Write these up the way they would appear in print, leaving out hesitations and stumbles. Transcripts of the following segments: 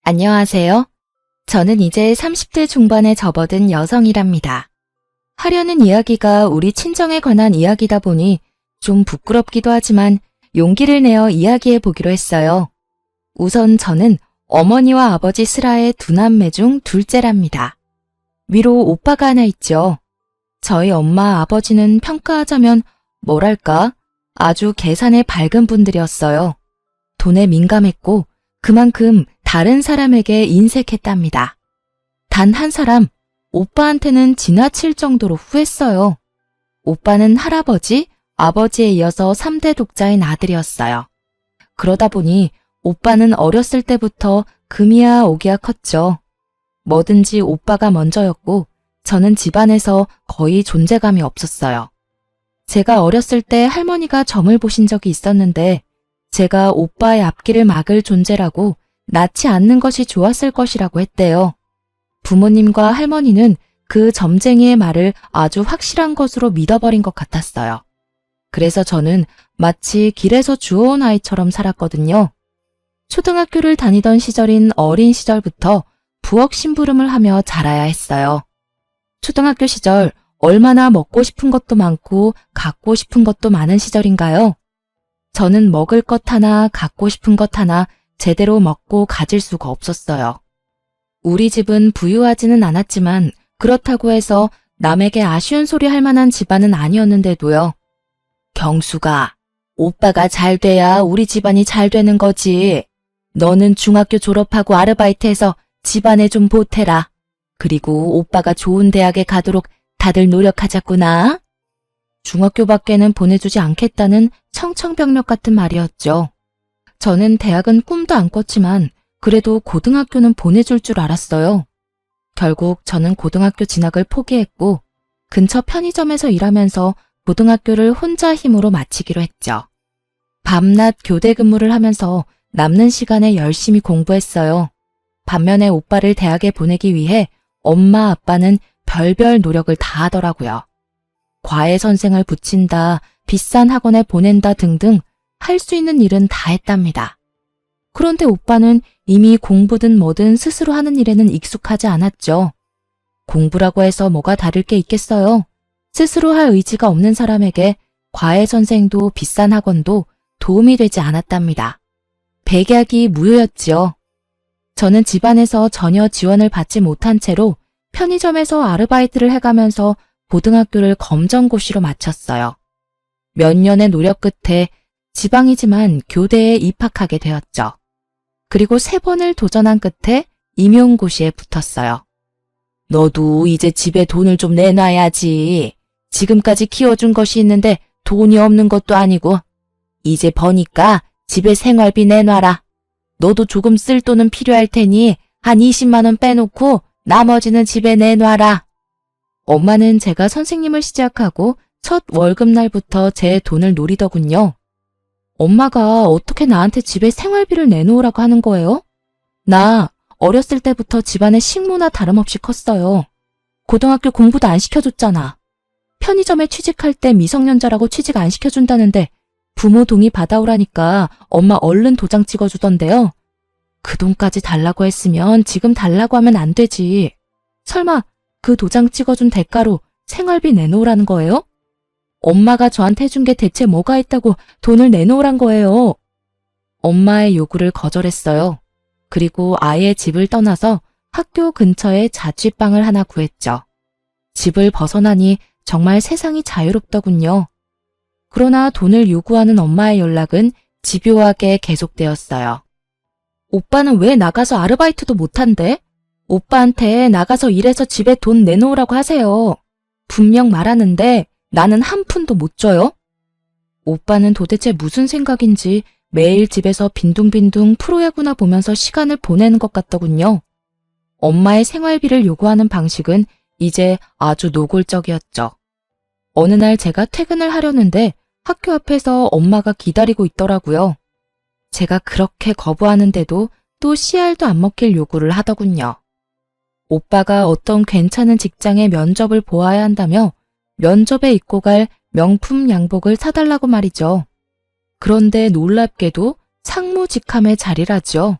안녕하세요. 저는 이제 30대 중반에 접어든 여성이랍니다. 하려는 이야기가 우리 친정에 관한 이야기다 보니 좀 부끄럽기도 하지만 용기를 내어 이야기해 보기로 했어요. 우선 저는 어머니와 아버지 슬하의 두 남매 중 둘째랍니다. 위로 오빠가 하나 있죠. 저희 엄마 아버지는 평가하자면 뭐랄까 아주 계산에 밝은 분들이었어요. 돈에 민감했고 그만큼 다른 사람에게 인색했답니다. 단 한 사람, 오빠한테는 지나칠 정도로 후했어요. 오빠는 할아버지, 아버지에 이어서 3대 독자인 아들이었어요. 그러다 보니 오빠는 어렸을 때부터 금이야 오기야 컸죠. 뭐든지 오빠가 먼저였고 저는 집안에서 거의 존재감이 없었어요. 제가 어렸을 때 할머니가 점을 보신 적이 있었는데 제가 오빠의 앞길을 막을 존재라고 낳지 않는 것이 좋았을 것이라고 했대요. 부모님과 할머니는 그 점쟁이의 말을 아주 확실한 것으로 믿어버린 것 같았어요. 그래서 저는 마치 길에서 주워온 아이처럼 살았거든요. 초등학교를 다니던 시절인 어린 시절부터 부엌 심부름을 하며 자라야 했어요. 초등학교 시절 얼마나 먹고 싶은 것도 많고 갖고 싶은 것도 많은 시절인가요? 저는 먹을 것 하나, 갖고 싶은 것 하나 제대로 먹고 가질 수가 없었어요. 우리 집은 부유하지는 않았지만 그렇다고 해서 남에게 아쉬운 소리 할 만한 집안은 아니었는데도요. 경수가, 오빠가 잘 돼야 우리 집안이 잘 되는 거지. 너는 중학교 졸업하고 아르바이트해서 집안에 좀 보태라. 그리고 오빠가 좋은 대학에 가도록 다들 노력하자꾸나. 중학교밖에는 보내주지 않겠다는 청천벽력 같은 말이었죠. 저는 대학은 꿈도 안 꿨지만 그래도 고등학교는 보내줄 줄 알았어요. 결국 저는 고등학교 진학을 포기했고 근처 편의점에서 일하면서 고등학교를 혼자 힘으로 마치기로 했죠. 밤낮 교대 근무를 하면서 남는 시간에 열심히 공부했어요. 반면에 오빠를 대학에 보내기 위해 엄마 아빠는 별별 노력을 다 하더라고요. 과외 선생을 붙인다, 비싼 학원에 보낸다 등등 할 수 있는 일은 다 했답니다. 그런데 오빠는 이미 공부든 뭐든 스스로 하는 일에는 익숙하지 않았죠. 공부라고 해서 뭐가 다를 게 있겠어요. 스스로 할 의지가 없는 사람에게 과외 선생도 비싼 학원도 도움이 되지 않았답니다. 백약이 무효였지요. 저는 집안에서 전혀 지원을 받지 못한 채로 편의점에서 아르바이트를 해가면서 고등학교를 검정고시로 마쳤어요. 몇 년의 노력 끝에 지방이지만 교대에 입학하게 되었죠. 그리고 3번을 도전한 끝에 임용고시에 붙었어요. 너도 이제 집에 돈을 좀 내놔야지. 지금까지 키워준 것이 있는데 돈이 없는 것도 아니고 이제 버니까 집에 생활비 내놔라. 너도 조금 쓸 돈은 필요할 테니 한 20만 원 빼놓고 나머지는 집에 내놔라. 엄마는 제가 선생님을 시작하고 첫 월급날부터 제 돈을 노리더군요. 엄마가 어떻게 나한테 집에 생활비를 내놓으라고 하는 거예요? 나 어렸을 때부터 집안의 식모나 다름없이 컸어요. 고등학교 공부도 안 시켜줬잖아. 편의점에 취직할 때 미성년자라고 취직 안 시켜준다는데 부모 동의 받아오라니까 엄마 얼른 도장 찍어주던데요. 그 돈까지 달라고 했으면 지금 달라고 하면 안 되지. 설마 그 도장 찍어준 대가로 생활비 내놓으라는 거예요? 엄마가 저한테 해준 게 대체 뭐가 있다고 돈을 내놓으란 거예요. 엄마의 요구를 거절했어요. 그리고 아예 집을 떠나서 학교 근처에 자취방을 하나 구했죠. 집을 벗어나니 정말 세상이 자유롭더군요. 그러나 돈을 요구하는 엄마의 연락은 집요하게 계속되었어요. 오빠는 왜 나가서 아르바이트도 못한대? 오빠한테 나가서 일해서 집에 돈 내놓으라고 하세요. 분명 말하는데 나는 한 푼도 못 줘요? 오빠는 도대체 무슨 생각인지 매일 집에서 빈둥빈둥 프로야구나 보면서 시간을 보내는 것 같더군요. 엄마의 생활비를 요구하는 방식은 이제 아주 노골적이었죠. 어느 날 제가 퇴근을 하려는데 학교 앞에서 엄마가 기다리고 있더라고요. 제가 그렇게 거부하는데도 또 씨알도 안 먹힐 요구를 하더군요. 오빠가 어떤 괜찮은 직장의 면접을 보아야 한다며 면접에 입고 갈 명품 양복을 사달라고 말이죠. 그런데 놀랍게도 상무직함의 자리라죠.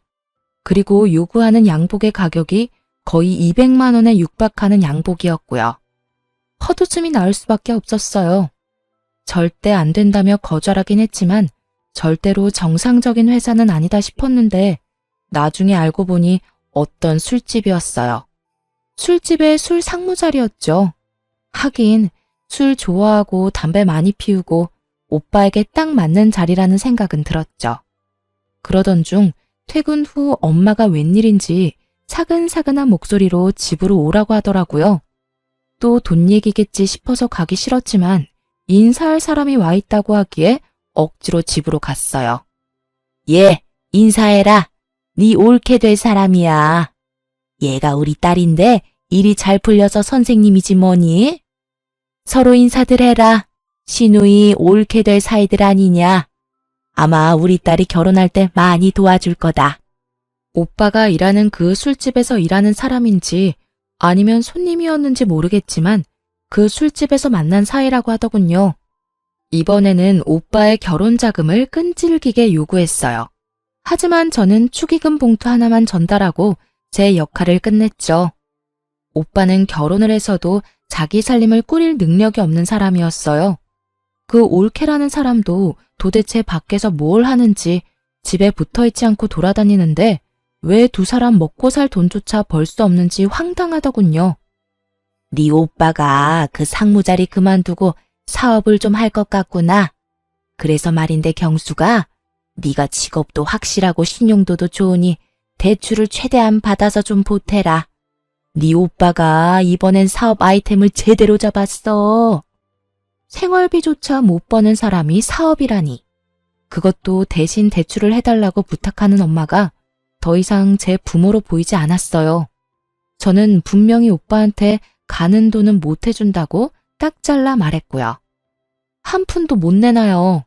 그리고 요구하는 양복의 가격이 거의 200만 원에 육박하는 양복이었고요. 헛웃음이 나올 수밖에 없었어요. 절대 안 된다며 거절하긴 했지만 절대로 정상적인 회사는 아니다 싶었는데 나중에 알고 보니 어떤 술집이었어요. 술집의 술 상무자리였죠. 하긴 술 좋아하고 담배 많이 피우고 오빠에게 딱 맞는 자리라는 생각은 들었죠. 그러던 중 퇴근 후 엄마가 웬일인지 사근사근한 목소리로 집으로 오라고 하더라고요. 또 돈 얘기겠지 싶어서 가기 싫었지만 인사할 사람이 와 있다고 하기에 억지로 집으로 갔어요. 얘, 인사해라. 네 옳게 될 사람이야. 얘가 우리 딸인데 일이 잘 풀려서 선생님이지 뭐니? 서로 인사들 해라. 시누이 옳게 될 사이들 아니냐. 아마 우리 딸이 결혼할 때 많이 도와줄 거다. 오빠가 일하는 그 술집에서 일하는 사람인지 아니면 손님이었는지 모르겠지만 그 술집에서 만난 사이라고 하더군요. 이번에는 오빠의 결혼 자금을 끈질기게 요구했어요. 하지만 저는 축의금 봉투 하나만 전달하고 제 역할을 끝냈죠. 오빠는 결혼을 해서도 자기 살림을 꾸릴 능력이 없는 사람이었어요. 그 올케라는 사람도 도대체 밖에서 뭘 하는지 집에 붙어있지 않고 돌아다니는데 왜 두 사람 먹고 살 돈조차 벌 수 없는지 황당하더군요. 네 오빠가 그 상무자리 그만두고 사업을 좀 할 것 같구나. 그래서 말인데 경수가 네가 직업도 확실하고 신용도도 좋으니 대출을 최대한 받아서 좀 보태라. 네 오빠가 이번엔 사업 아이템을 제대로 잡았어. 생활비조차 못 버는 사람이 사업이라니. 그것도 대신 대출을 해달라고 부탁하는 엄마가 더 이상 제 부모로 보이지 않았어요. 저는 분명히 오빠한테 가는 돈은 못 해준다고 딱 잘라 말했고요. 한 푼도 못 내놔요.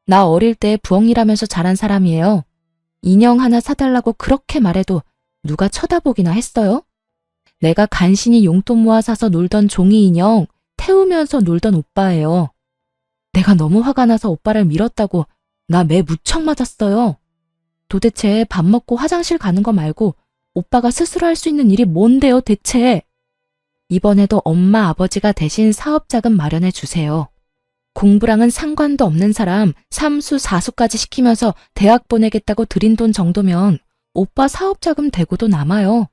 나 어릴 때 부엌일하면서 자란 사람이에요. 인형 하나 사달라고 그렇게 말해도 누가 쳐다보기나 했어요? 내가 간신히 용돈 모아 사서 놀던 종이 인형 태우면서 놀던 오빠예요. 내가 너무 화가 나서 오빠를 밀었다고 나 매 무척 맞았어요. 도대체 밥 먹고 화장실 가는 거 말고 오빠가 스스로 할 수 있는 일이 뭔데요, 대체? 이번에도 엄마, 아버지가 대신 사업자금 마련해 주세요. 공부랑은 상관도 없는 사람 3수, 4수까지 시키면서 대학 보내겠다고 들인 돈 정도면 오빠 사업자금 대고도 남아요.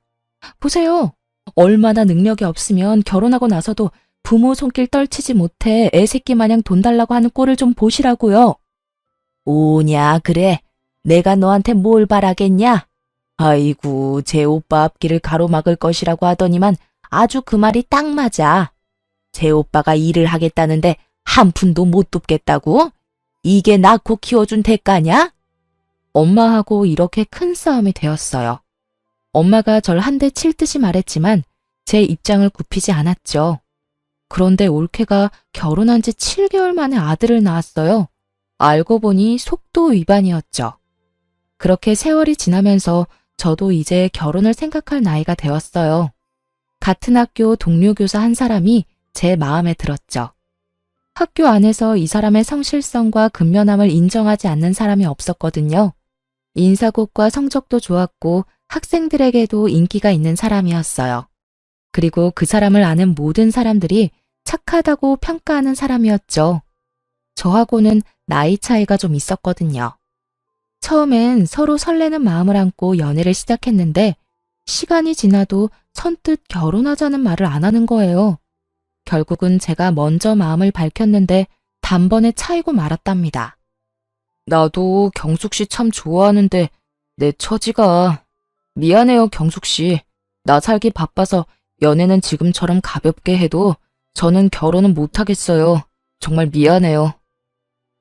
보세요. 얼마나 능력이 없으면 결혼하고 나서도 부모 손길 떨치지 못해 애새끼 마냥 돈 달라고 하는 꼴을 좀 보시라고요. 오냐, 그래. 내가 너한테 뭘 바라겠냐? 아이고, 제 오빠 앞길을 가로막을 것이라고 하더니만 아주 그 말이 딱 맞아. 제 오빠가 일을 하겠다는데 한 푼도 못 돕겠다고? 이게 낳고 키워준 대가냐? 엄마하고 이렇게 큰 싸움이 되었어요. 엄마가 절 한 대 칠 듯이 말했지만 제 입장을 굽히지 않았죠. 그런데 올케가 결혼한 지 7개월 만에 아들을 낳았어요. 알고 보니 속도 위반이었죠. 그렇게 세월이 지나면서 저도 이제 결혼을 생각할 나이가 되었어요. 같은 학교 동료 교사 한 사람이 제 마음에 들었죠. 학교 안에서 이 사람의 성실성과 근면함을 인정하지 않는 사람이 없었거든요. 인사고과 성적도 좋았고 학생들에게도 인기가 있는 사람이었어요. 그리고 그 사람을 아는 모든 사람들이 착하다고 평가하는 사람이었죠. 저하고는 나이 차이가 좀 있었거든요. 처음엔 서로 설레는 마음을 안고 연애를 시작했는데 시간이 지나도 선뜻 결혼하자는 말을 안 하는 거예요. 결국은 제가 먼저 마음을 밝혔는데 단번에 차이고 말았답니다. 나도 경숙 씨 참 좋아하는데 내 처지가... 미안해요, 경숙 씨. 나 살기 바빠서 연애는 지금처럼 가볍게 해도 저는 결혼은 못하겠어요. 정말 미안해요.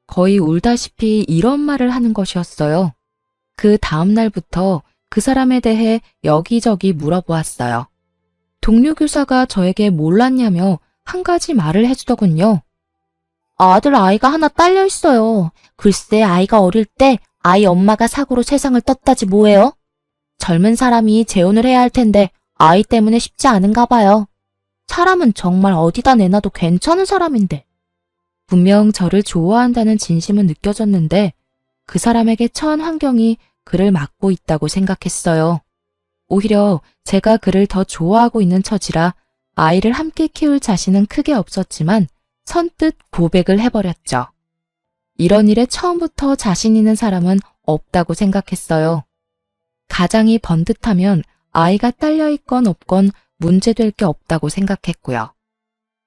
거의 울다시피 이런 말을 하는 것이었어요. 그 다음 날부터 그 사람에 대해 여기저기 물어보았어요. 동료 교사가 저에게 몰랐냐며 한 가지 말을 해주더군요. 아들 아이가 하나 딸려 있어요. 글쎄 아이가 어릴 때 아이 엄마가 사고로 세상을 떴다지 뭐예요? 젊은 사람이 재혼을 해야 할 텐데 아이 때문에 쉽지 않은가 봐요. 사람은 정말 어디다 내놔도 괜찮은 사람인데. 분명 저를 좋아한다는 진심은 느껴졌는데 그 사람에게 처한 환경이 그를 막고 있다고 생각했어요. 오히려 제가 그를 더 좋아하고 있는 처지라 아이를 함께 키울 자신은 크게 없었지만 선뜻 고백을 해버렸죠. 이런 일에 처음부터 자신 있는 사람은 없다고 생각했어요. 가장이 번듯하면 아이가 딸려있건 없건 문제될 게 없다고 생각했고요.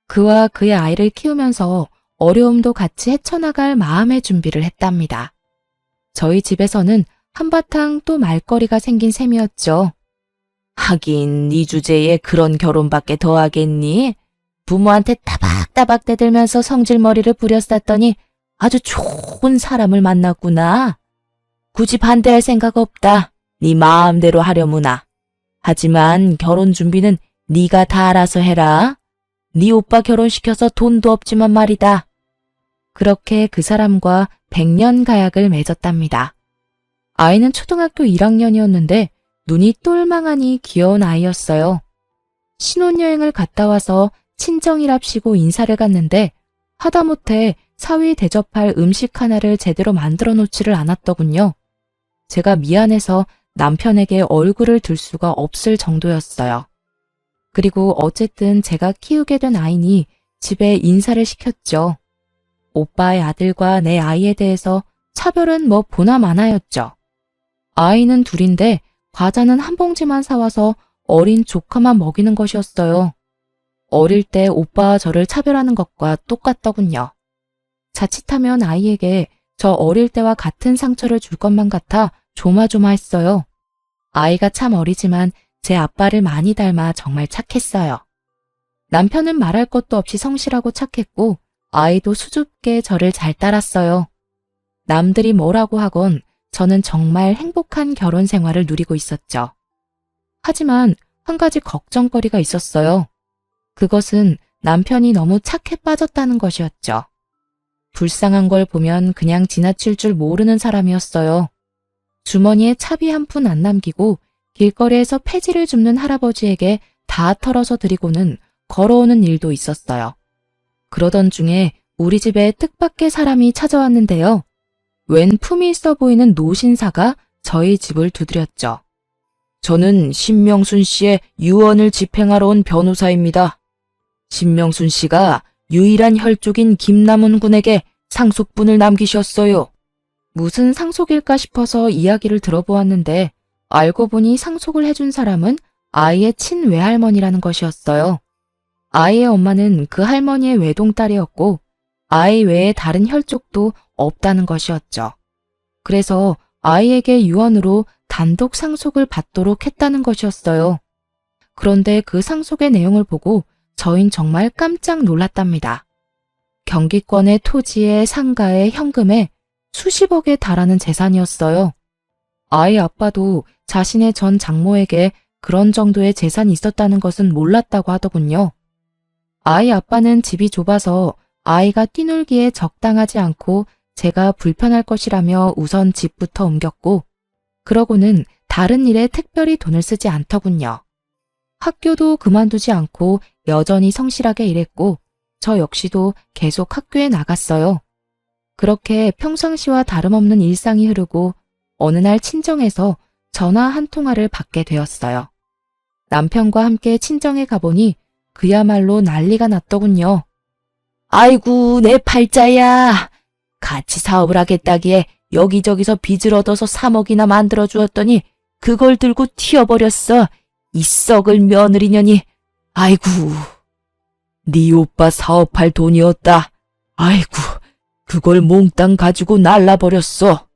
그와 그의 아이를 키우면서 어려움도 같이 헤쳐나갈 마음의 준비를 했답니다. 저희 집에서는 한바탕 또 말거리가 생긴 셈이었죠. 하긴 네 주제에 그런 결혼밖에 더 하겠니? 부모한테 따박따박 대들면서 성질머리를 부렸었더니 아주 좋은 사람을 만났구나. 굳이 반대할 생각 없다. 네 마음대로 하려무나. 하지만 결혼 준비는 네가 다 알아서 해라. 네 오빠 결혼시켜서 돈도 없지만 말이다. 그렇게 그 사람과 100년 가약을 맺었답니다. 아이는 초등학교 1학년이었는데 눈이 똘망하니 귀여운 아이였어요. 신혼여행을 갔다 와서 친정이랍시고 인사를 갔는데 하다못해 사위 대접할 음식 하나를 제대로 만들어 놓지를 않았더군요. 제가 미안해서 남편에게 얼굴을 들 수가 없을 정도였어요. 그리고 어쨌든 제가 키우게 된 아이니 집에 인사를 시켰죠. 오빠의 아들과 내 아이에 대해서 차별은 뭐 보나 마나였죠. 아이는 둘인데 과자는 한 봉지만 사와서 어린 조카만 먹이는 것이었어요. 어릴 때 오빠와 저를 차별하는 것과 똑같더군요. 자칫하면 아이에게 저 어릴 때와 같은 상처를 줄 것만 같아 조마조마했어요. 아이가 참 어리지만 제 아빠를 많이 닮아 정말 착했어요. 남편은 말할 것도 없이 성실하고 착했고 아이도 수줍게 저를 잘 따랐어요. 남들이 뭐라고 하건 저는 정말 행복한 결혼 생활을 누리고 있었죠. 하지만 한 가지 걱정거리가 있었어요. 그것은 남편이 너무 착해 빠졌다는 것이었죠. 불쌍한 걸 보면 그냥 지나칠 줄 모르는 사람이었어요. 주머니에 차비 한 푼 안 남기고 길거리에서 폐지를 줍는 할아버지에게 다 털어서 드리고는 걸어오는 일도 있었어요. 그러던 중에 우리 집에 뜻밖의 사람이 찾아왔는데요. 웬 품이 있어 보이는 노신사가 저희 집을 두드렸죠. 저는 신명순 씨의 유언을 집행하러 온 변호사입니다. 신명순 씨가 유일한 혈족인 김남훈 군에게 상속분을 남기셨어요. 무슨 상속일까 싶어서 이야기를 들어보았는데 알고 보니 상속을 해준 사람은 아이의 친외할머니라는 것이었어요. 아이의 엄마는 그 할머니의 외동딸이었고 아이 외에 다른 혈족도 없다는 것이었죠. 그래서 아이에게 유언으로 단독 상속을 받도록 했다는 것이었어요. 그런데 그 상속의 내용을 보고 저흰 정말 깜짝 놀랐답니다. 경기권의 토지에 상가에 현금에 수십억에 달하는 재산이었어요. 아이 아빠도 자신의 전 장모에게 그런 정도의 재산이 있었다는 것은 몰랐다고 하더군요. 아이 아빠는 집이 좁아서 아이가 뛰놀기에 적당하지 않고 제가 불편할 것이라며 우선 집부터 옮겼고 그러고는 다른 일에 특별히 돈을 쓰지 않더군요. 학교도 그만두지 않고 여전히 성실하게 일했고 저 역시도 계속 학교에 나갔어요. 그렇게 평상시와 다름없는 일상이 흐르고 어느 날 친정에서 전화 한 통화를 받게 되었어요. 남편과 함께 친정에 가보니 그야말로 난리가 났더군요. 아이고 내 팔자야. 같이 사업을 하겠다기에 여기저기서 빚을 얻어서 3억이나 만들어 주었더니 그걸 들고 튀어버렸어. 이 썩을 며느리년이. 아이고. 네 오빠 사업할 돈이었다. 아이고. 그걸 몽땅 가지고 날라버렸어.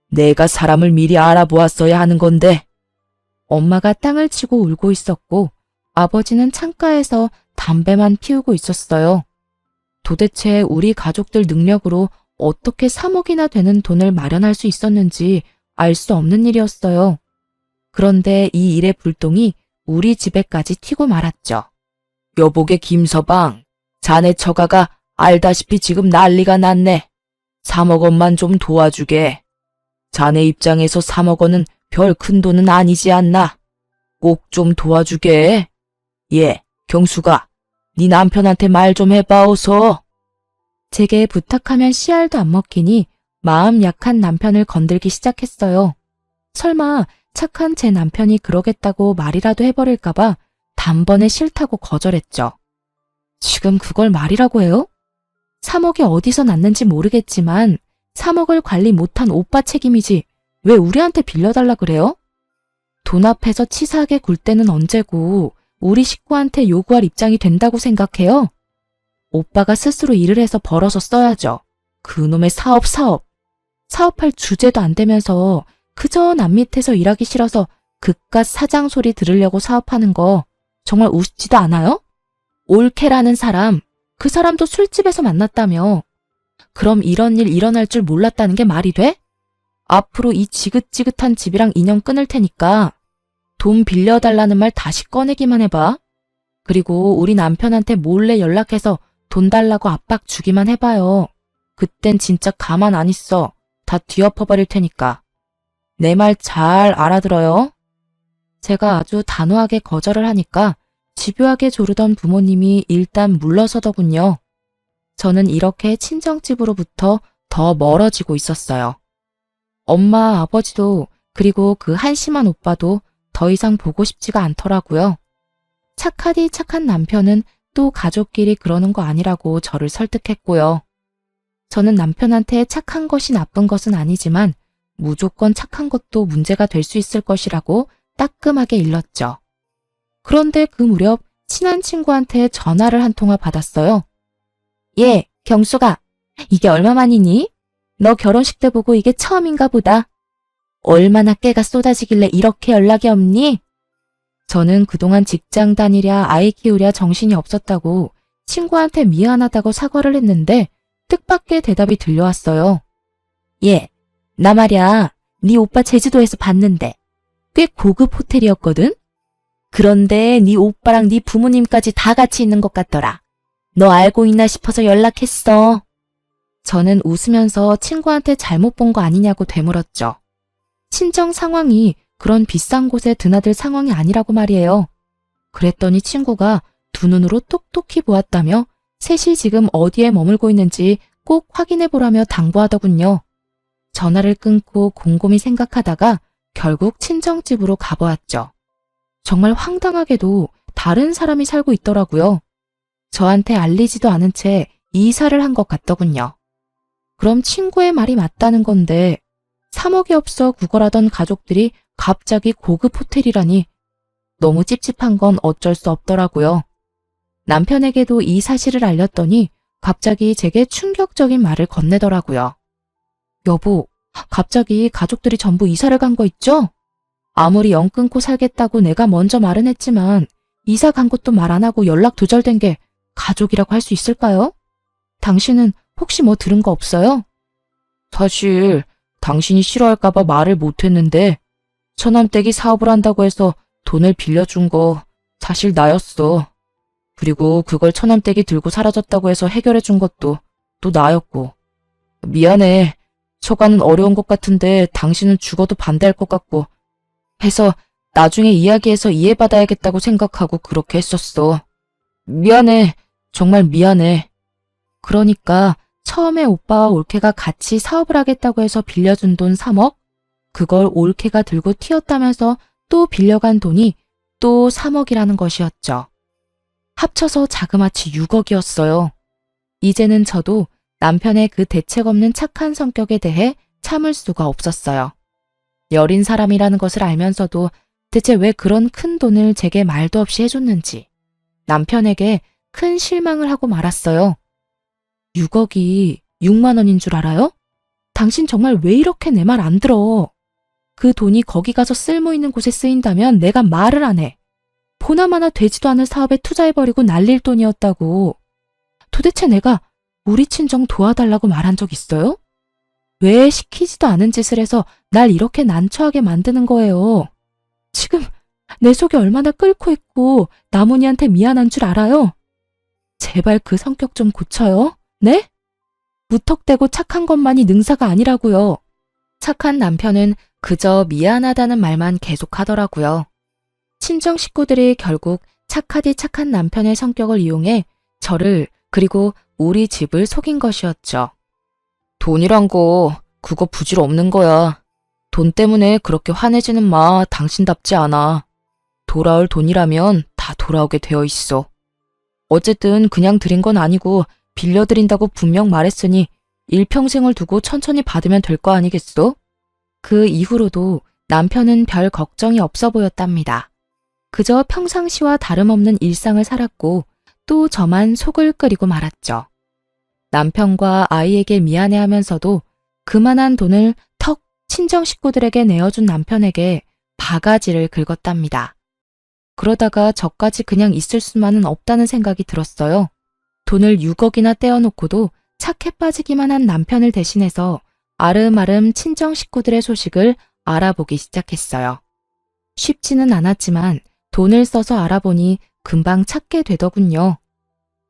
내가 사람을 미리 알아보았어야 하는 건데. 엄마가 땅을 치고 울고 있었고 아버지는 창가에서 담배만 피우고 있었어요. 도대체 우리 가족들 능력으로 어떻게 3억이나 되는 돈을 마련할 수 있었는지 알 수 없는 일이었어요. 그런데 이 일의 불똥이 우리 집에까지 튀고 말았죠. 여보게 김서방, 자네 처가가 알다시피 지금 난리가 났네. 3억 원만 좀 도와주게. 자네 입장에서 3억 원은 별 큰 돈은 아니지 않나. 꼭 좀 도와주게. 예, 경수가, 네 남편한테 말 좀 해봐 어서. 제게 부탁하면 씨알도 안 먹히니 마음 약한 남편을 건들기 시작했어요. 설마 착한 제 남편이 그러겠다고 말이라도 해버릴까봐 단번에 싫다고 거절했죠. 지금 그걸 말이라고 해요? 3억이 어디서 났는지 모르겠지만 3억을 관리 못한 오빠 책임이지 왜 우리한테 빌려달라 그래요? 돈 앞에서 치사하게 굴 때는 언제고 우리 식구한테 요구할 입장이 된다고 생각해요? 오빠가 스스로 일을 해서 벌어서 써야죠. 그놈의 사업할 주제도 안 되면서 그저 남 밑에서 일하기 싫어서 그깟 사장 소리 들으려고 사업하는 거 정말 우습지도 않아요? 올케라는 사람, 그 사람도 술집에서 만났다며. 그럼 이런 일 일어날 줄 몰랐다는 게 말이 돼? 앞으로 이 지긋지긋한 집이랑 인연 끊을 테니까 돈 빌려달라는 말 다시 꺼내기만 해봐. 그리고 우리 남편한테 몰래 연락해서 돈 달라고 압박 주기만 해봐요. 그땐 진짜 가만 안 있어. 다 뒤엎어버릴 테니까. 내 말 잘 알아들어요? 제가 아주 단호하게 거절을 하니까 집요하게 조르던 부모님이 일단 물러서더군요. 저는 이렇게 친정집으로부터 더 멀어지고 있었어요. 엄마, 아버지도 그리고 그 한심한 오빠도 더 이상 보고 싶지가 않더라고요. 착하디 착한 남편은 또 가족끼리 그러는 거 아니라고 저를 설득했고요. 저는 남편한테 착한 것이 나쁜 것은 아니지만 무조건 착한 것도 문제가 될 수 있을 것이라고 따끔하게 일렀죠. 그런데 그 무렵 친한 친구한테 전화를 한 통화 받았어요. 예, 경수가, 이게 얼마만이니? 너 결혼식 때 보고 이게 처음인가 보다. 얼마나 깨가 쏟아지길래 이렇게 연락이 없니? 저는 그동안 직장 다니랴 아이 키우랴 정신이 없었다고 친구한테 미안하다고 사과를 했는데 뜻밖의 대답이 들려왔어요. 예, 나 말야, 네 오빠 제주도에서 봤는데 꽤 고급 호텔이었거든? 그런데 네 오빠랑 네 부모님까지 다 같이 있는 것 같더라. 너 알고 있나 싶어서 연락했어. 저는 웃으면서 친구한테 잘못 본 거 아니냐고 되물었죠. 친정 상황이 그런 비싼 곳에 드나들 상황이 아니라고 말이에요. 그랬더니 친구가 두 눈으로 똑똑히 보았다며 셋이 지금 어디에 머물고 있는지 꼭 확인해 보라며 당부하더군요. 전화를 끊고 곰곰이 생각하다가 결국 친정집으로 가보았죠. 정말 황당하게도 다른 사람이 살고 있더라고요. 저한테 알리지도 않은 채 이사를 한 것 같더군요. 그럼 친구의 말이 맞다는 건데 3억이 없어 구걸하던 가족들이 갑자기 고급 호텔이라니 너무 찝찝한 건 어쩔 수 없더라고요. 남편에게도 이 사실을 알렸더니 갑자기 제게 충격적인 말을 건네더라고요. 여보, 갑자기 가족들이 전부 이사를 간 거 있죠? 아무리 연 끊고 살겠다고 내가 먼저 말은 했지만 이사 간 것도 말 안 하고 연락 두절된 게 가족이라고 할 수 있을까요? 당신은 혹시 뭐 들은 거 없어요? 사실 당신이 싫어할까봐 말을 못했는데 처남댁이 사업을 한다고 해서 돈을 빌려준 거 사실 나였어. 그리고 그걸 처남댁이 들고 사라졌다고 해서 해결해준 것도 또 나였고. 미안해. 처가는 어려운 것 같은데 당신은 죽어도 반대할 것 같고 해서 나중에 이야기해서 이해받아야겠다고 생각하고 그렇게 했었어. 미안해. 정말 미안해. 그러니까 처음에 오빠와 올케가 같이 사업을 하겠다고 해서 빌려준 돈 3억? 그걸 올케가 들고 튀었다면서 또 빌려간 돈이 또 3억이라는 것이었죠. 합쳐서 자그마치 6억이었어요. 이제는 저도 남편의 그 대책 없는 착한 성격에 대해 참을 수가 없었어요. 여린 사람이라는 것을 알면서도 대체 왜 그런 큰 돈을 제게 말도 없이 해줬는지 남편에게 큰 실망을 하고 말았어요. 6억이 6만 원인 줄 알아요? 당신 정말 왜 이렇게 내 말 안 들어? 그 돈이 거기 가서 쓸모 있는 곳에 쓰인다면 내가 말을 안 해. 보나마나 되지도 않을 사업에 투자해버리고 날릴 돈이었다고. 도대체 내가 우리 친정 도와달라고 말한 적 있어요? 왜 시키지도 않은 짓을 해서 날 이렇게 난처하게 만드는 거예요? 지금 내 속이 얼마나 끓고 있고 나문이한테 미안한 줄 알아요? 제발 그 성격 좀 고쳐요. 네? 무턱대고 착한 것만이 능사가 아니라고요. 착한 남편은 그저 미안하다는 말만 계속하더라고요. 친정 식구들이 결국 착하디 착한 남편의 성격을 이용해 저를 그리고 우리 집을 속인 것이었죠. 돈이란 거 그거 부질 없는 거야. 돈 때문에 그렇게 화내지는 마. 당신답지 않아. 돌아올 돈이라면 다 돌아오게 되어 있어. 어쨌든 그냥 드린 건 아니고 빌려드린다고 분명 말했으니 일평생을 두고 천천히 받으면 될 거 아니겠어? 그 이후로도 남편은 별 걱정이 없어 보였답니다. 그저 평상시와 다름없는 일상을 살았고 또 저만 속을 끓이고 말았죠. 남편과 아이에게 미안해하면서도 그만한 돈을 턱 친정 식구들에게 내어준 남편에게 바가지를 긁었답니다. 그러다가 저까지 그냥 있을 수만은 없다는 생각이 들었어요. 돈을 6억이나 떼어놓고도 착해 빠지기만 한 남편을 대신해서 아름아름 친정 식구들의 소식을 알아보기 시작했어요. 쉽지는 않았지만 돈을 써서 알아보니 금방 찾게 되더군요.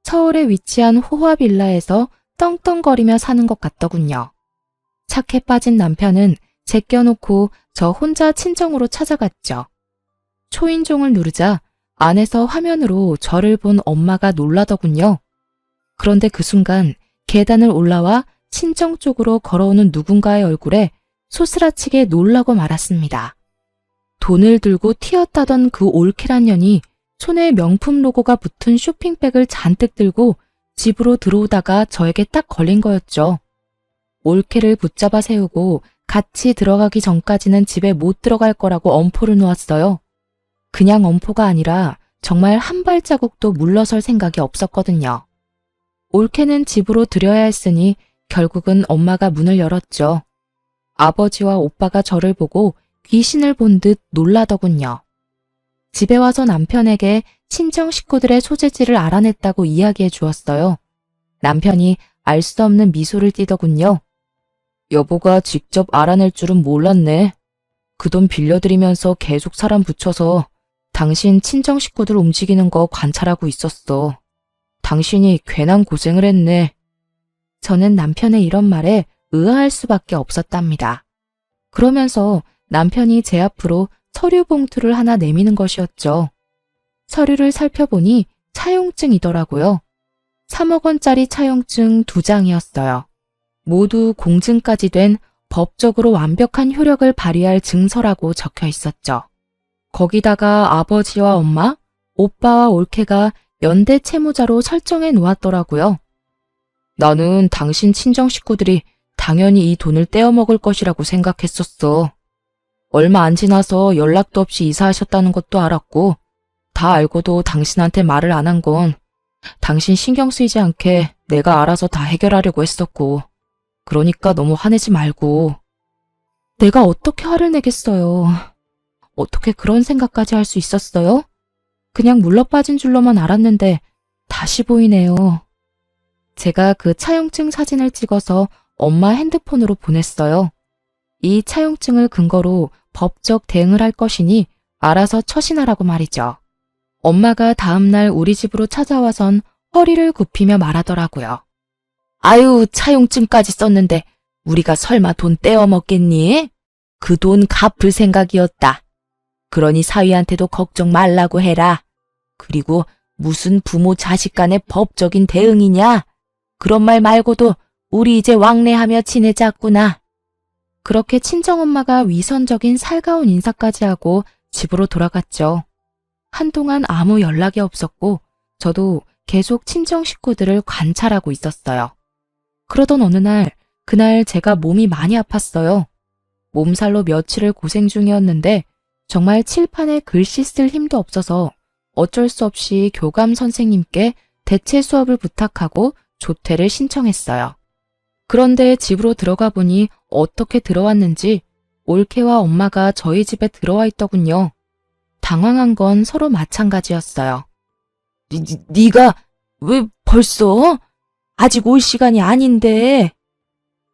서울에 위치한 호화 빌라에서 떵떵거리며 사는 것 같더군요. 착해 빠진 남편은 제껴놓고 저 혼자 친정으로 찾아갔죠. 초인종을 누르자 안에서 화면으로 저를 본 엄마가 놀라더군요. 그런데 그 순간 계단을 올라와 친정 쪽으로 걸어오는 누군가의 얼굴에 소스라치게 놀라고 말았습니다. 돈을 들고 튀었다던 그 올케란 년이 손에 명품 로고가 붙은 쇼핑백을 잔뜩 들고 집으로 들어오다가 저에게 딱 걸린 거였죠. 올케를 붙잡아 세우고 같이 들어가기 전까지는 집에 못 들어갈 거라고 엄포를 놓았어요. 그냥 엄포가 아니라 정말 한 발자국도 물러설 생각이 없었거든요. 올케는 집으로 들여야 했으니 결국은 엄마가 문을 열었죠. 아버지와 오빠가 저를 보고 귀신을 본 듯 놀라더군요. 집에 와서 남편에게 친정 식구들의 소재지를 알아냈다고 이야기해 주었어요. 남편이 알 수 없는 미소를 띠더군요. 여보가 직접 알아낼 줄은 몰랐네. 그 돈 빌려드리면서 계속 사람 붙여서 당신 친정 식구들 움직이는 거 관찰하고 있었어. 당신이 괜한 고생을 했네. 저는 남편의 이런 말에 의아할 수밖에 없었답니다. 그러면서 남편이 제 앞으로 서류 봉투를 하나 내미는 것이었죠. 서류를 살펴보니 차용증이더라고요. 3억 원짜리 차용증 2장이었어요. 모두 공증까지 된 법적으로 완벽한 효력을 발휘할 증서라고 적혀 있었죠. 거기다가 아버지와 엄마, 오빠와 올케가 연대 채무자로 설정해 놓았더라고요. 나는 당신 친정 식구들이 당연히 이 돈을 떼어먹을 것이라고 생각했었어. 얼마 안 지나서 연락도 없이 이사하셨다는 것도 알았고, 다 알고도 당신한테 말을 안 한 건 당신 신경 쓰이지 않게 내가 알아서 다 해결하려고 했었고, 그러니까 너무 화내지 말고. 내가 어떻게 화를 내겠어요. 어떻게 그런 생각까지 할 수 있었어요? 그냥 물러빠진 줄로만 알았는데 다시 보이네요. 제가 그 차용증 사진을 찍어서 엄마 핸드폰으로 보냈어요. 이 차용증을 근거로 법적 대응을 할 것이니 알아서 처신하라고 말이죠. 엄마가 다음날 우리 집으로 찾아와선 허리를 굽히며 말하더라고요. 아유, 차용증까지 썼는데 우리가 설마 돈 떼어먹겠니? 그 돈 갚을 생각이었다. 그러니 사위한테도 걱정 말라고 해라. 그리고 무슨 부모 자식 간의 법적인 대응이냐? 그런 말 말고도 우리 이제 왕래하며 지내자꾸나. 그렇게 친정엄마가 위선적인 살가운 인사까지 하고 집으로 돌아갔죠. 한동안 아무 연락이 없었고 저도 계속 친정 식구들을 관찰하고 있었어요. 그러던 어느 날, 그날 제가 몸이 많이 아팠어요. 몸살로 며칠을 고생 중이었는데 정말 칠판에 글씨 쓸 힘도 없어서 어쩔 수 없이 교감 선생님께 대체 수업을 부탁하고 조퇴를 신청했어요. 그런데 집으로 들어가 보니 어떻게 들어왔는지 올케와 엄마가 저희 집에 들어와 있더군요. 당황한 건 서로 마찬가지였어요. 네가 왜 벌써? 아직 올 시간이 아닌데.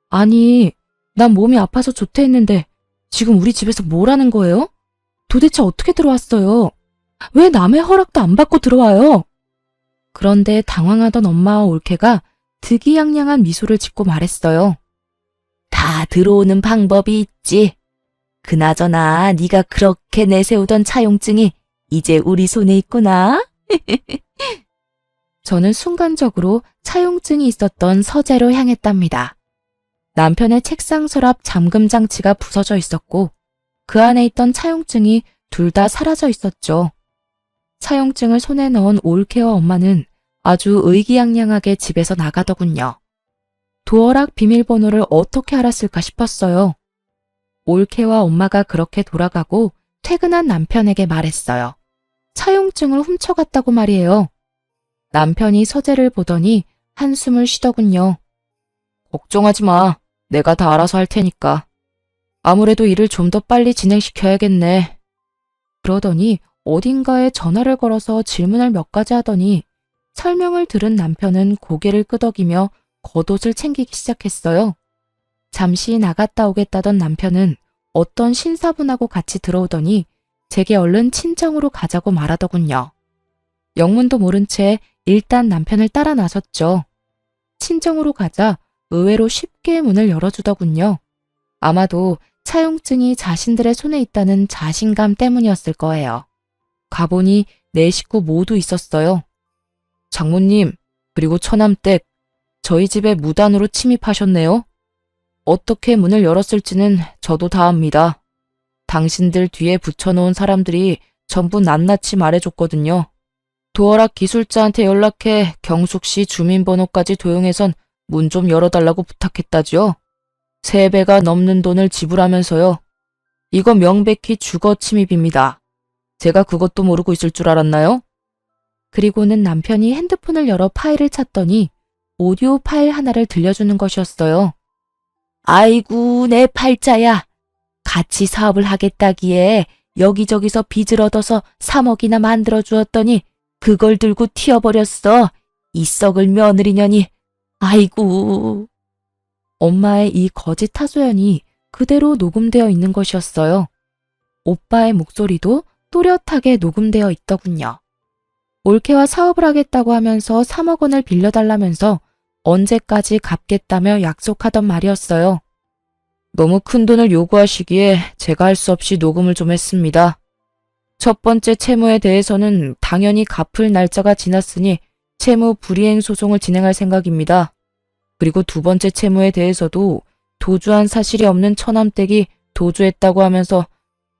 아니, 난 몸이 아파서 조퇴했는데 지금 우리 집에서 뭘 하는 거예요? 도대체 어떻게 들어왔어요? 왜 남의 허락도 안 받고 들어와요? 그런데 당황하던 엄마와 올케가 득이양양한 미소를 짓고 말했어요. 다 들어오는 방법이 있지. 그나저나 네가 그렇게 내세우던 차용증이 이제 우리 손에 있구나. 저는 순간적으로 차용증이 있었던 서재로 향했답니다. 남편의 책상 서랍 잠금 장치가 부서져 있었고 그 안에 있던 차용증이 둘 다 사라져 있었죠. 차용증을 손에 넣은 올케와 엄마는 아주 의기양양하게 집에서 나가더군요. 도어락 비밀번호를 어떻게 알았을까 싶었어요. 올케와 엄마가 그렇게 돌아가고 퇴근한 남편에게 말했어요. 차용증을 훔쳐갔다고 말이에요. 남편이 서재를 보더니 한숨을 쉬더군요. 걱정하지 마. 내가 다 알아서 할 테니까. 아무래도 일을 좀 더 빨리 진행시켜야겠네. 그러더니 어딘가에 전화를 걸어서 질문을 몇 가지 하더니 설명을 들은 남편은 고개를 끄덕이며 겉옷을 챙기기 시작했어요. 잠시 나갔다 오겠다던 남편은 어떤 신사분하고 같이 들어오더니 제게 얼른 친정으로 가자고 말하더군요. 영문도 모른 채 일단 남편을 따라 나섰죠. 친정으로 가자 의외로 쉽게 문을 열어주더군요. 아마도 차용증이 자신들의 손에 있다는 자신감 때문이었을 거예요. 가보니 네 식구 모두 있었어요. 장모님, 그리고 처남댁, 저희 집에 무단으로 침입하셨네요. 어떻게 문을 열었을지는 저도 다 압니다. 당신들 뒤에 붙여놓은 사람들이 전부 낱낱이 말해줬거든요. 도어락 기술자한테 연락해 경숙씨 주민번호까지 도용해선 문 좀 열어달라고 부탁했다지요. 3배가 넘는 돈을 지불하면서요. 이거 명백히 주거 침입입니다. 제가 그것도 모르고 있을 줄 알았나요? 그리고는 남편이 핸드폰을 열어 파일을 찾더니 오디오 파일 하나를 들려주는 것이었어요. 아이고 내 팔자야. 같이 사업을 하겠다기에 여기저기서 빚을 얻어서 3억이나 만들어 주었더니 그걸 들고 튀어버렸어. 이 썩을 며느리년이. 아이고. 엄마의 이 거짓 하소연이 그대로 녹음되어 있는 것이었어요. 오빠의 목소리도 또렷하게 녹음되어 있더군요. 올케와 사업을 하겠다고 하면서 3억 원을 빌려달라면서 언제까지 갚겠다며 약속하던 말이었어요. 너무 큰 돈을 요구하시기에 제가 할 수 없이 녹음을 좀 했습니다. 첫 번째 채무에 대해서는 당연히 갚을 날짜가 지났으니 채무 불이행 소송을 진행할 생각입니다. 그리고 두 번째 채무에 대해서도 도주한 사실이 없는 처남댁이 도주했다고 하면서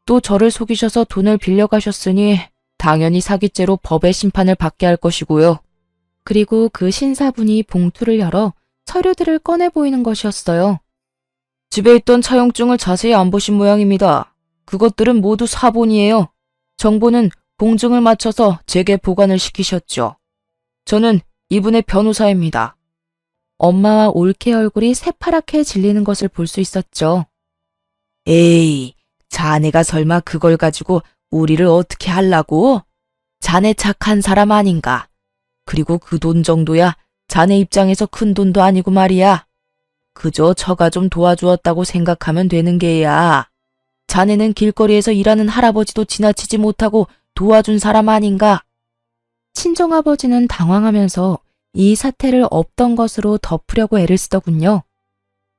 또 저를 속이셔서 돈을 빌려가셨으니 당연히 사기죄로 법의 심판을 받게 할 것이고요. 그리고 그 신사분이 봉투를 열어 서류들을 꺼내 보이는 것이었어요. 집에 있던 차용증을 자세히 안 보신 모양입니다. 그것들은 모두 사본이에요. 정보는 공증을 마쳐서 제게 보관을 시키셨죠. 저는 이분의 변호사입니다. 엄마와 올케 얼굴이 새파랗게 질리는 것을 볼 수 있었죠. 에이, 자네가 설마 그걸 가지고 우리를 어떻게 하려고? 자네 착한 사람 아닌가? 그리고 그 돈 정도야 자네 입장에서 큰 돈도 아니고 말이야. 그저 저가 좀 도와주었다고 생각하면 되는 게야. 자네는 길거리에서 일하는 할아버지도 지나치지 못하고 도와준 사람 아닌가? 친정아버지는 당황하면서 이 사태를 없던 것으로 덮으려고 애를 쓰더군요.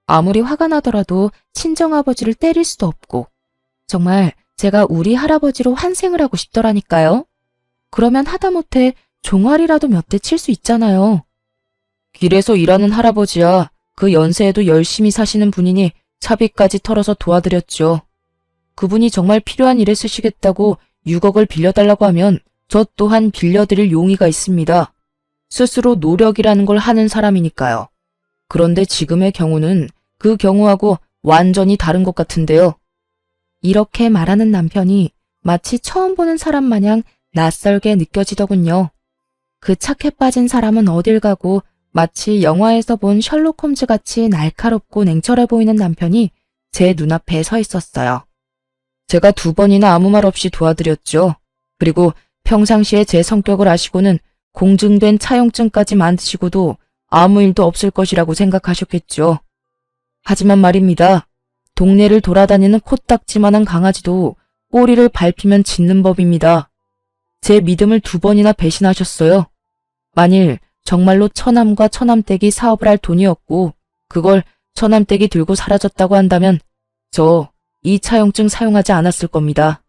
아무리 화가 나더라도 친정아버지를 때릴 수도 없고 정말 제가 우리 할아버지로 환생을 하고 싶더라니까요. 그러면 하다못해 종아리라도 몇 대 칠 수 있잖아요. 길에서 일하는 할아버지야 그 연세에도 열심히 사시는 분이니 차비까지 털어서 도와드렸죠. 그분이 정말 필요한 일에 쓰시겠다고 6억을 빌려달라고 하면 저 또한 빌려드릴 용의가 있습니다. 스스로 노력이라는 걸 하는 사람이니까요. 그런데 지금의 경우는 그 경우하고 완전히 다른 것 같은데요. 이렇게 말하는 남편이 마치 처음 보는 사람 마냥 낯설게 느껴지더군요. 그 착해 빠진 사람은 어딜 가고 마치 영화에서 본 셜록 홈즈 같이 날카롭고 냉철해 보이는 남편이 제 눈앞에 서 있었어요. 제가 2번이나 아무 말 없이 도와드렸죠. 그리고 평상시에 제 성격을 아시고는 공증된 차용증까지 만드시고도 아무 일도 없을 것이라고 생각하셨겠죠. 하지만 말입니다. 동네를 돌아다니는 코딱지만한 강아지도 꼬리를 밟히면 짖는 법입니다. 제 믿음을 2번이나 배신하셨어요. 만일 정말로 처남과 처남댁이 사업을 할 돈이었고 그걸 처남댁이 들고 사라졌다고 한다면 저 이 차용증 사용하지 않았을 겁니다.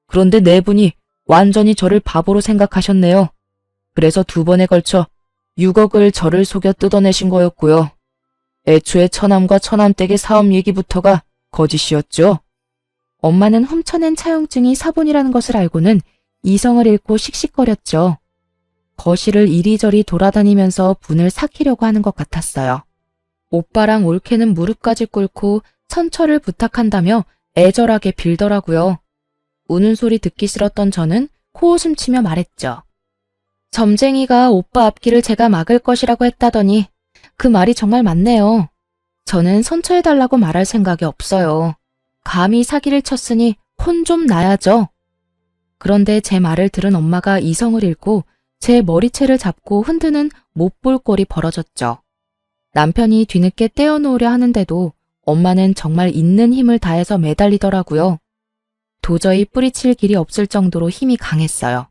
그런데 네 분이 완전히 저를 바보로 생각하셨네요. 그래서 2번에 걸쳐 6억을 저를 속여 뜯어내신 거였고요. 애초에 처남과 처남댁의 사업 얘기부터가 거짓이었죠. 엄마는 훔쳐낸 차용증이 사본이라는 것을 알고는 이성을 잃고 씩씩거렸죠. 거실을 이리저리 돌아다니면서 분을 삭히려고 하는 것 같았어요. 오빠랑 올케는 무릎까지 꿇고 천처를 부탁한다며 애절하게 빌더라고요. 우는 소리 듣기 싫었던 저는 코웃음 치며 말했죠. 점쟁이가 오빠 앞길을 제가 막을 것이라고 했다더니 그 말이 정말 맞네요. 저는 선처해달라고 말할 생각이 없어요. 감히 사기를 쳤으니 혼 좀 나야죠. 그런데 제 말을 들은 엄마가 이성을 잃고 제 머리채를 잡고 흔드는 못 볼 꼴이 벌어졌죠. 남편이 뒤늦게 떼어놓으려 하는데도 엄마는 정말 있는 힘을 다해서 매달리더라고요. 도저히 뿌리칠 길이 없을 정도로 힘이 강했어요.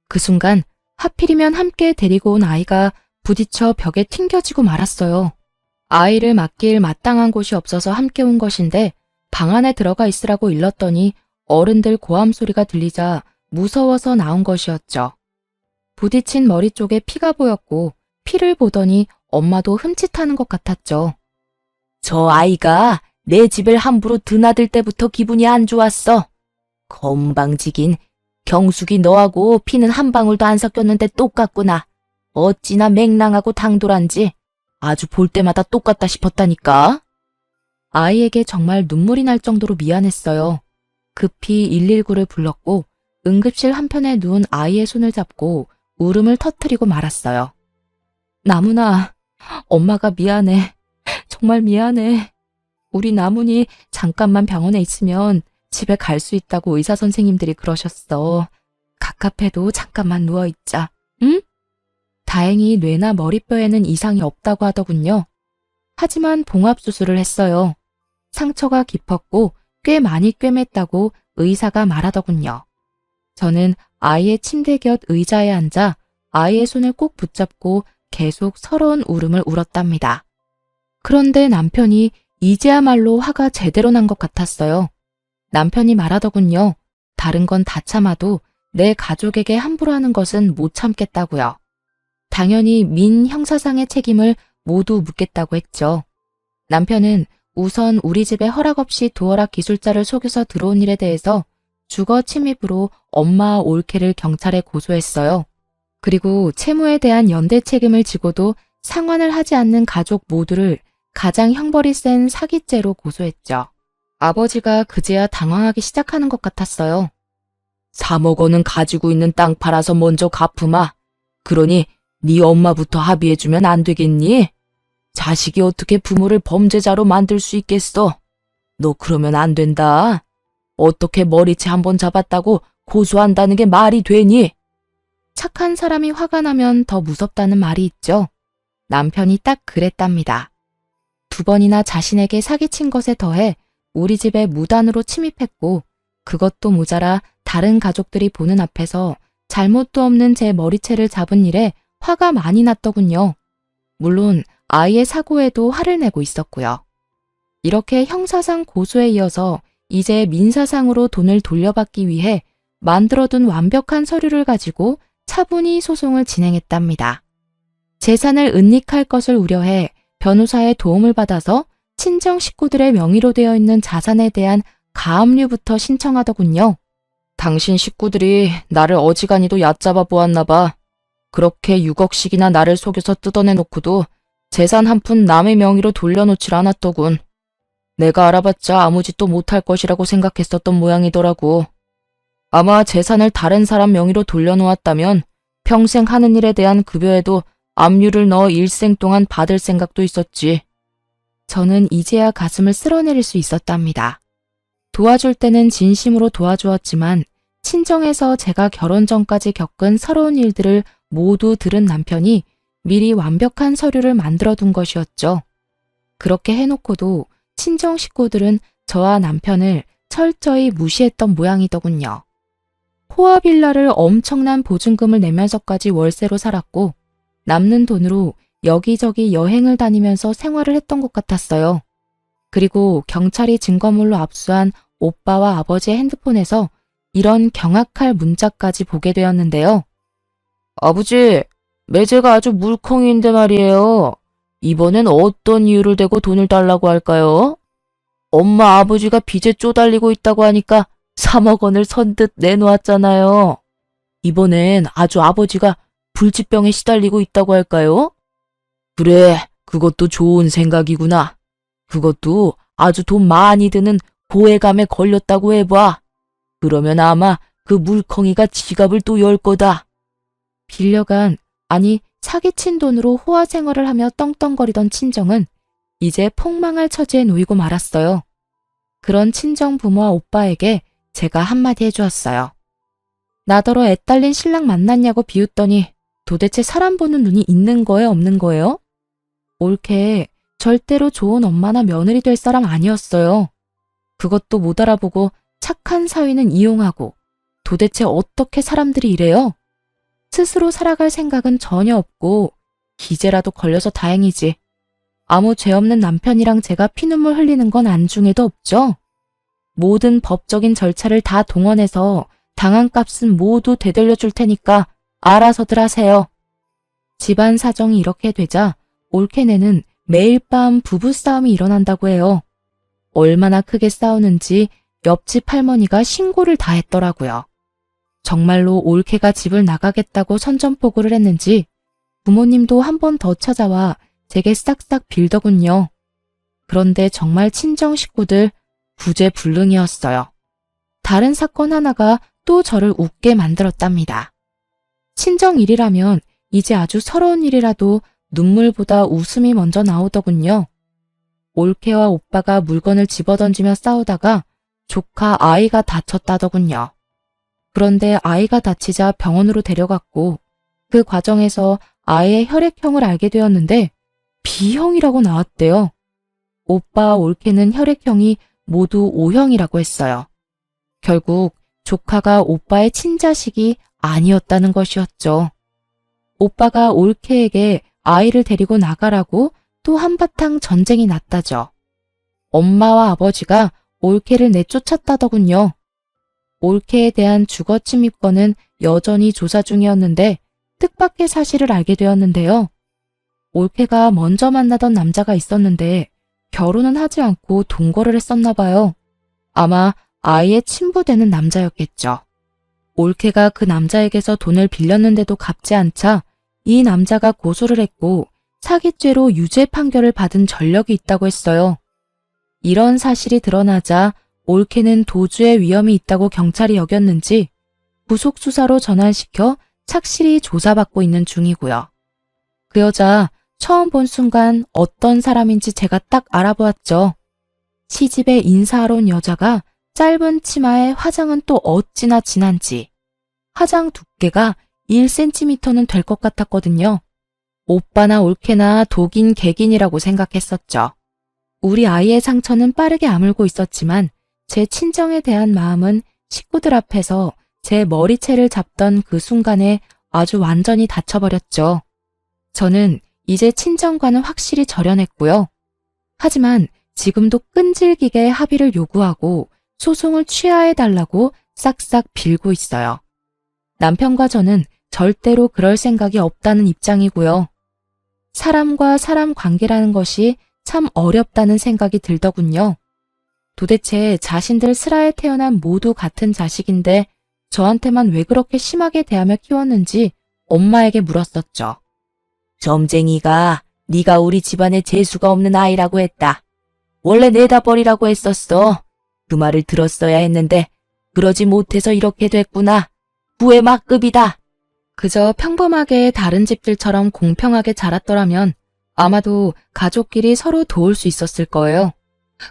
그 순간 하필이면 함께 데리고 온 아이가 부딪혀 벽에 튕겨지고 말았어요. 아이를 맡길 마땅한 곳이 없어서 함께 온 것인데 방 안에 들어가 있으라고 일렀더니 어른들 고함 소리가 들리자 무서워서 나온 것이었죠. 부딪힌 머리 쪽에 피가 보였고 피를 보더니 엄마도 흠칫하는 것 같았죠. 저 아이가 내 집을 함부로 드나들 때부터 기분이 안 좋았어. 건방지긴. 경숙이 너하고 피는 한 방울도 안 섞였는데 똑같구나. 어찌나 맹랑하고 당돌한지 아주 볼 때마다 똑같다 싶었다니까. 아이에게 정말 눈물이 날 정도로 미안했어요. 급히 119를 불렀고 응급실 한편에 누운 아이의 손을 잡고 울음을 터뜨리고 말았어요. 나문아, 엄마가 미안해. 정말 미안해. 우리 나문이 잠깐만 병원에 있으면 집에 갈 수 있다고 의사 선생님들이 그러셨어. 갑갑해도 잠깐만 누워있자. 응? 다행히 뇌나 머리뼈에는 이상이 없다고 하더군요. 하지만 봉합수술을 했어요. 상처가 깊었고 꽤 많이 꿰맸다고 의사가 말하더군요. 저는 아이의 침대 곁 의자에 앉아 아이의 손을 꼭 붙잡고 계속 서러운 울음을 울었답니다. 그런데 남편이 이제야말로 화가 제대로 난 것 같았어요. 남편이 말하더군요. 다른 건 다 참아도 내 가족에게 함부로 하는 것은 못 참겠다고요. 당연히 민 형사상의 책임을 모두 묻겠다고 했죠. 남편은 우선 우리 집에 허락 없이 도어락 기술자를 속여서 들어온 일에 대해서 주거 침입으로 엄마와 올케를 경찰에 고소했어요. 그리고 채무에 대한 연대 책임을 지고도 상환을 하지 않는 가족 모두를 가장 형벌이 센 사기죄로 고소했죠. 아버지가 그제야 당황하기 시작하는 것 같았어요. 3억 원은 가지고 있는 땅 팔아서 먼저 갚으마. 그러니 네 엄마부터 합의해주면 안 되겠니? 자식이 어떻게 부모를 범죄자로 만들 수 있겠어? 너 그러면 안 된다. 어떻게 머리채 한번 잡았다고 고소한다는 게 말이 되니? 착한 사람이 화가 나면 더 무섭다는 말이 있죠. 남편이 딱 그랬답니다. 2번이나 자신에게 사기친 것에 더해 우리 집에 무단으로 침입했고 그것도 모자라 다른 가족들이 보는 앞에서 잘못도 없는 제 머리채를 잡은 일에 화가 많이 났더군요. 물론 아이의 사고에도 화를 내고 있었고요. 이렇게 형사상 고소에 이어서 이제 민사상으로 돈을 돌려받기 위해 만들어둔 완벽한 서류를 가지고 차분히 소송을 진행했답니다. 재산을 은닉할 것을 우려해 변호사의 도움을 받아서 친정 식구들의 명의로 되어 있는 자산에 대한 가압류부터 신청하더군요. 당신 식구들이 나를 어지간히도 얕잡아 보았나 봐. 그렇게 6억씩이나 나를 속여서 뜯어내놓고도 재산 한 푼 남의 명의로 돌려놓질 않았더군. 내가 알아봤자 아무 짓도 못할 것이라고 생각했었던 모양이더라고. 아마 재산을 다른 사람 명의로 돌려놓았다면 평생 하는 일에 대한 급여에도 압류를 넣어 일생 동안 받을 생각도 있었지. 저는 이제야 가슴을 쓸어내릴 수 있었답니다. 도와줄 때는 진심으로 도와주었지만 친정에서 제가 결혼 전까지 겪은 서러운 일들을 모두 들은 남편이 미리 완벽한 서류를 만들어둔 것이었죠. 그렇게 해놓고도 친정 식구들은 저와 남편을 철저히 무시했던 모양이더군요. 호화빌라를 엄청난 보증금을 내면서까지 월세로 살았고 남는 돈으로 여기저기 여행을 다니면서 생활을 했던 것 같았어요. 그리고 경찰이 증거물로 압수한 오빠와 아버지의 핸드폰에서 이런 경악할 문자까지 보게 되었는데요. 아버지, 매제가 아주 물컹이인데 말이에요. 이번엔 어떤 이유를 대고 돈을 달라고 할까요? 엄마 아버지가 빚에 쪼달리고 있다고 하니까 3억 원을 선뜻 내놓았잖아요. 이번엔 아주 아버지가 불치병에 시달리고 있다고 할까요? 그래, 그것도 좋은 생각이구나. 그것도 아주 돈 많이 드는 고액암에 걸렸다고 해봐. 그러면 아마 그 물컹이가 지갑을 또 열 거다. 빌려간, 아니 사기친 돈으로 호화 생활을 하며 떵떵거리던 친정은 이제 폭망할 처지에 놓이고 말았어요. 그런 친정 부모와 오빠에게 제가 한마디 해주었어요. 나더러 애딸린 신랑 만났냐고 비웃더니 도대체 사람 보는 눈이 있는 거예요, 없는 거예요? 올케 절대로 좋은 엄마나 며느리 될 사람 아니었어요. 그것도 못 알아보고 착한 사위는 이용하고 도대체 어떻게 사람들이 이래요? 스스로 살아갈 생각은 전혀 없고 기재라도 걸려서 다행이지. 아무 죄 없는 남편이랑 제가 피눈물 흘리는 건 안중에도 없죠. 모든 법적인 절차를 다 동원해서 당한 값은 모두 되돌려 줄 테니까 알아서들 하세요. 집안 사정이 이렇게 되자 올케네는 매일 밤 부부싸움이 일어난다고 해요. 얼마나 크게 싸우는지 옆집 할머니가 신고를 다 했더라고요. 정말로 올케가 집을 나가겠다고 선전포고를 했는지 부모님도 한 번 더 찾아와 제게 싹싹 빌더군요. 그런데 정말 친정 식구들 구제불능이었어요. 다른 사건 하나가 또 저를 웃게 만들었답니다. 친정 일이라면 이제 아주 서러운 일이라도 눈물보다 웃음이 먼저 나오더군요. 올케와 오빠가 물건을 집어던지며 싸우다가 조카 아이가 다쳤다더군요. 그런데 아이가 다치자 병원으로 데려갔고 그 과정에서 아이의 혈액형을 알게 되었는데 B형이라고 나왔대요. 오빠와 올케는 혈액형이 모두 O형이라고 했어요. 결국 조카가 오빠의 친자식이 아니었다는 것이었죠. 오빠가 올케에게 아이를 데리고 나가라고 또 한바탕 전쟁이 났다죠. 엄마와 아버지가 올케를 내쫓았다더군요. 올케에 대한 주거 침입건은 여전히 조사 중이었는데 뜻밖의 사실을 알게 되었는데요. 올케가 먼저 만나던 남자가 있었는데 결혼은 하지 않고 동거를 했었나 봐요. 아마 아이의 친부되는 남자였겠죠. 올케가 그 남자에게서 돈을 빌렸는데도 갚지 않자 이 남자가 고소를 했고 사기죄로 유죄 판결을 받은 전력이 있다고 했어요. 이런 사실이 드러나자 올케는 도주의 위험이 있다고 경찰이 여겼는지 구속수사로 전환시켜 착실히 조사받고 있는 중이고요. 그 여자 처음 본 순간 어떤 사람인지 제가 딱 알아보았죠. 시집에 인사하러 온 여자가 짧은 치마에 화장은 또 어찌나 진한지 화장 두께가 1cm는 될 것 같았거든요. 오빠나 올케나 독인 객인이라고 생각했었죠. 우리 아이의 상처는 빠르게 아물고 있었지만 제 친정에 대한 마음은 식구들 앞에서 제 머리채를 잡던 그 순간에 아주 완전히 닫혀버렸죠. 저는 이제 친정과는 확실히 절연했고요. 하지만 지금도 끈질기게 합의를 요구하고 소송을 취하해달라고 싹싹 빌고 있어요. 남편과 저는 절대로 그럴 생각이 없다는 입장이고요. 사람과 사람 관계라는 것이 참 어렵다는 생각이 들더군요. 도대체 자신들 슬하에 태어난 모두 같은 자식인데 저한테만 왜 그렇게 심하게 대하며 키웠는지 엄마에게 물었었죠. 점쟁이가 네가 우리 집안에 재수가 없는 아이라고 했다. 원래 내다 버리라고 했었어. 그 말을 들었어야 했는데 그러지 못해서 이렇게 됐구나. 부의 막급이다. 그저 평범하게 다른 집들처럼 공평하게 자랐더라면 아마도 가족끼리 서로 도울 수 있었을 거예요.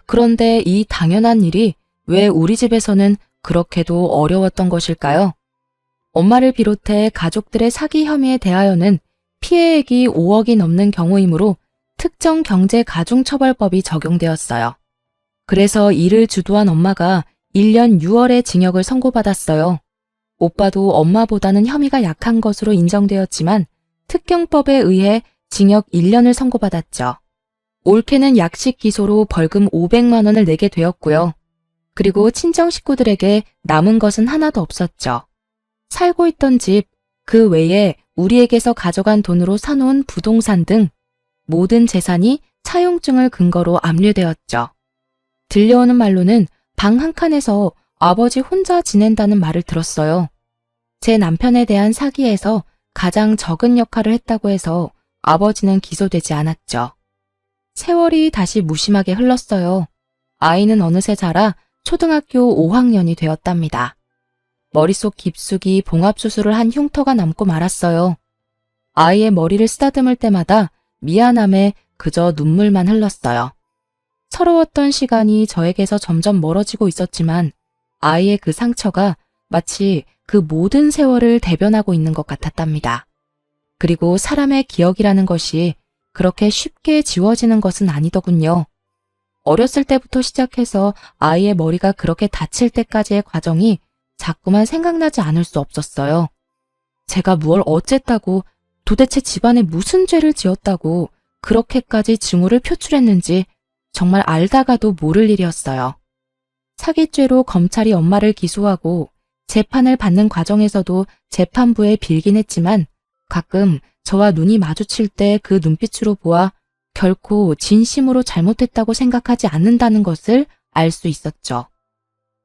그런데 이 당연한 일이 왜 우리 집에서는 그렇게도 어려웠던 것일까요? 엄마를 비롯해 가족들의 사기 혐의에 대하여는 피해액이 5억이 넘는 경우이므로 특정 경제가중처벌법이 적용되었어요. 그래서 이를 주도한 엄마가 1년 6월에 징역을 선고받았어요. 오빠도 엄마보다는 혐의가 약한 것으로 인정되었지만 특경법에 의해 징역 1년을 선고받았죠. 올케는 약식 기소로 벌금 500만 원을 내게 되었고요. 그리고 친정 식구들에게 남은 것은 하나도 없었죠. 살고 있던 집, 그 외에 우리에게서 가져간 돈으로 사놓은 부동산 등 모든 재산이 차용증을 근거로 압류되었죠. 들려오는 말로는 방 한 칸에서 아버지 혼자 지낸다는 말을 들었어요. 제 남편에 대한 사기에서 가장 적은 역할을 했다고 해서 아버지는 기소되지 않았죠. 세월이 다시 무심하게 흘렀어요. 아이는 어느새 자라 초등학교 5학년이 되었답니다. 머릿속 깊숙이 봉합수술을 한 흉터가 남고 말았어요. 아이의 머리를 쓰다듬을 때마다 미안함에 그저 눈물만 흘렀어요. 서러웠던 시간이 저에게서 점점 멀어지고 있었지만 아이의 그 상처가 마치 그 모든 세월을 대변하고 있는 것 같았답니다. 그리고 사람의 기억이라는 것이 그렇게 쉽게 지워지는 것은 아니더군요. 어렸을 때부터 시작해서 아이의 머리가 그렇게 다칠 때까지의 과정이 자꾸만 생각나지 않을 수 없었어요. 제가 무얼 어쨌다고, 도대체 집안에 무슨 죄를 지었다고 그렇게까지 증오를 표출했는지 정말 알다가도 모를 일이었어요. 사기죄로 검찰이 엄마를 기소하고 재판을 받는 과정에서도 재판부에 빌긴 했지만 가끔 저와 눈이 마주칠 때 그 눈빛으로 보아 결코 진심으로 잘못했다고 생각하지 않는다는 것을 알 수 있었죠.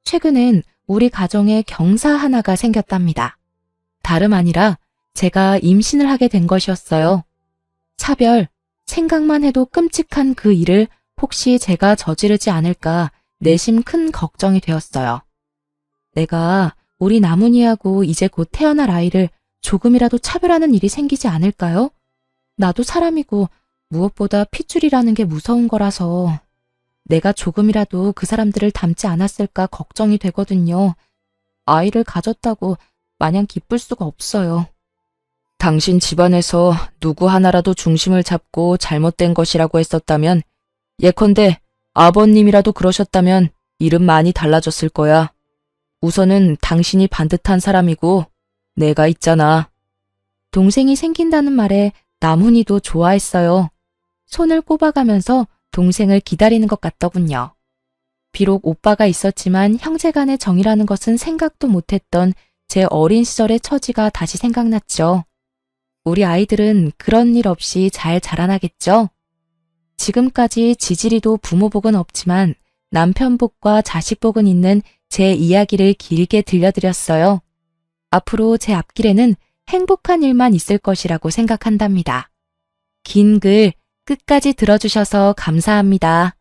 최근엔 우리 가정에 경사 하나가 생겼답니다. 다름 아니라 제가 임신을 하게 된 것이었어요. 차별, 생각만 해도 끔찍한 그 일을 혹시 제가 저지르지 않을까 내심 큰 걱정이 되었어요. 내가 우리 나문이하고 이제 곧 태어날 아이를 조금이라도 차별하는 일이 생기지 않을까요? 나도 사람이고 무엇보다 핏줄이라는 게 무서운 거라서 내가 조금이라도 그 사람들을 닮지 않았을까 걱정이 되거든요. 아이를 가졌다고 마냥 기쁠 수가 없어요. 당신 집안에서 누구 하나라도 중심을 잡고 잘못된 것이라고 했었다면, 예컨대 아버님이라도 그러셨다면 일은 많이 달라졌을 거야. 우선은 당신이 반듯한 사람이고 내가 있잖아. 동생이 생긴다는 말에 남훈이도 좋아했어요. 손을 꼽아가면서 동생을 기다리는 것 같더군요. 비록 오빠가 있었지만 형제간의 정이라는 것은 생각도 못했던 제 어린 시절의 처지가 다시 생각났죠. 우리 아이들은 그런 일 없이 잘 자라나겠죠? 지금까지 지지리도 부모 복은 없지만 남편 복과 자식 복은 있는 제 이야기를 길게 들려드렸어요. 앞으로 제 앞길에는 행복한 일만 있을 것이라고 생각한답니다. 긴 글 끝까지 들어주셔서 감사합니다.